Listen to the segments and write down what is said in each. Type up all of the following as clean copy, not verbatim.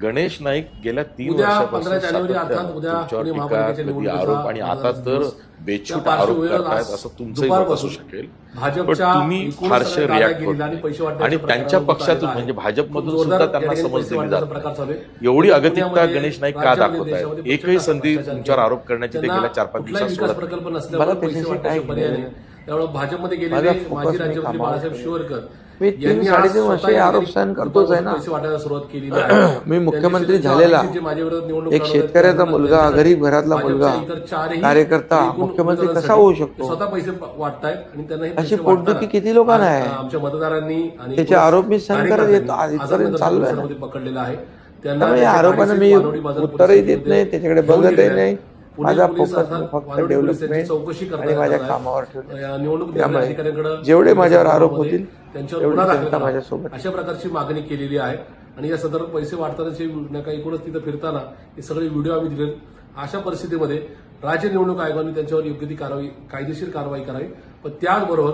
गणेश नाईक गेल्या 3 उद्या वर्षापासून 15 जानेवारी सातत्यानं अर्थात उद्या तुमच्यावर पुणे टीका, महापालिकेच्या कधी निवडणुकीचा आरोप आणि आता तर दिवस. बेछूट त्या आरोप पार्श्वभूमीवर करतायत आज असं तुमचंही मत दुपारपासून असू शकेल. पण भाजपच्या तुम्ही एकूणच फारसे सगळ्या रिॲक्ट गाड्या होत गेलेल्या आणि पैसे नाही वाटण्याच्या आणि त्यांच्या प्रकारावर पक्षातून आलेला म्हणजे आहे. भाजपमधून खूप सुद्धा जोरदार त्यांना या ठिकाणी समज पैसे दिली वाटण्याचा जात प्रकार चालू नाही. आहे. एवढी अगतिकता पुण्यामध्ये, गणेश नाईक का राज्यामध्ये, दाखवत आहेत? देशामध्ये एकही प्रचंड संधी भ्रष्टाचार तुमच्यावर केला. आरोप करण्याची ते त्यांना गेल्या 4-5 कुठलाही दिवसात विकास सोडत प्रकल्प नाही. नसल्यामुळे पैसे वाटण्याचे पर्याय नाही. त्यामुळे भाजपमध्ये गेलेले माजी राज्यमंत्री बाळासाहेब शिवरकर मी 3-3.5 वर्ष आरोप सहन करतोच आहे ना. पैसे वाटायला सुरुवात केलेली आहे. मी मुख्यमंत्री त्यांच्याशी झालेला जे माझ्याविरोधात निवडणूक एक लढवत शेतकऱ्याचा आहेत, मुलगा, त्यांच्यासाठी गरीब घरातला मुलगा, भाजपच्या इतर चारही कार्यकर्ता एकूण मुख्यमंत्री उमेदवारांसाठी कसा होऊ शकतो? ते स्वतः पैसे वाटतायत आणि त्यांना हे अशी पैसे पोटदुखी वाटताना किती लोकांना आहे? आमच्या मतदारांनी आणि त्याचे आरोप मी सहन करत येतो. कार्यकर्त्यांनी इथपर्यंत आझाद चाललोय ना. मैदानामध्ये पकडलेला आहे. त्यांना त्यामुळे या त्याच्या आरोपांना गाडीचे मी वानवडी बाजार उत्तरही पोलीस देत नाही, त्याच्याकडे घेऊन बघतही गेलेले नाही. आहेत. पुणे माझा पोलीस फोकस अर्थात फक्त वानवडी पोलीस यांची डेव्हलपमेंट चौकशी आणि करताना माझ्या आहे. कामावर ठेवतो. या निवडणूक त्यामुळे अधिकाऱ्यांकडे जेवढे माझ्यावर आरोप होतील त्यांच्यावर तेवढी गुन्हा दाखल जनता करा. माझ्यासोबत. अशा प्रकारची मागणी केलेली आहे आणि या संदर्भात पैसे वाटतानाचे काही एकूणच तिथं फिरताना हे सगळे व्हिडिओ आम्ही दिले. अशा परिस्थितीमध्ये राज्य निवडणूक आयोगाने त्यांच्यावर योग्य ती कारवाई, कायदेशीर कारवाई करावी. पण त्याचबरोबर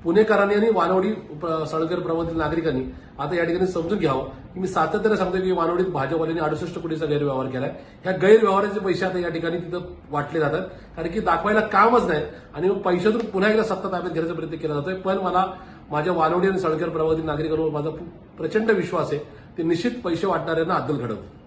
पुणेकरांनी आणि वानवडी साळुंकेर प्रभागातील नागरिकांनी आता या ठिकाणी समजून घ्यावं की मी सातत्याने सांगतो की वानवडीत भाजपवाल्यांनी 68 कोटीचा गैरव्यवहार केलाय. ह्या गैरव्यवहाराचे पैसे आता या ठिकाणी तिथं वाटले जातात कारण की दाखवायला कामच नाही आणि मग पैशातून पुन्हा एकदा सत्ता ताब्यात घेण्याचा प्रयत्न केला जातोय. पण मला माझ्या वानवडी आणि साळुंकेर प्रभागातील नागरिकांवर माझा प्रचंड विश्वास आहे. ते निश्चित पैसे वाटणाऱ्यांना अद्दल घडवतील.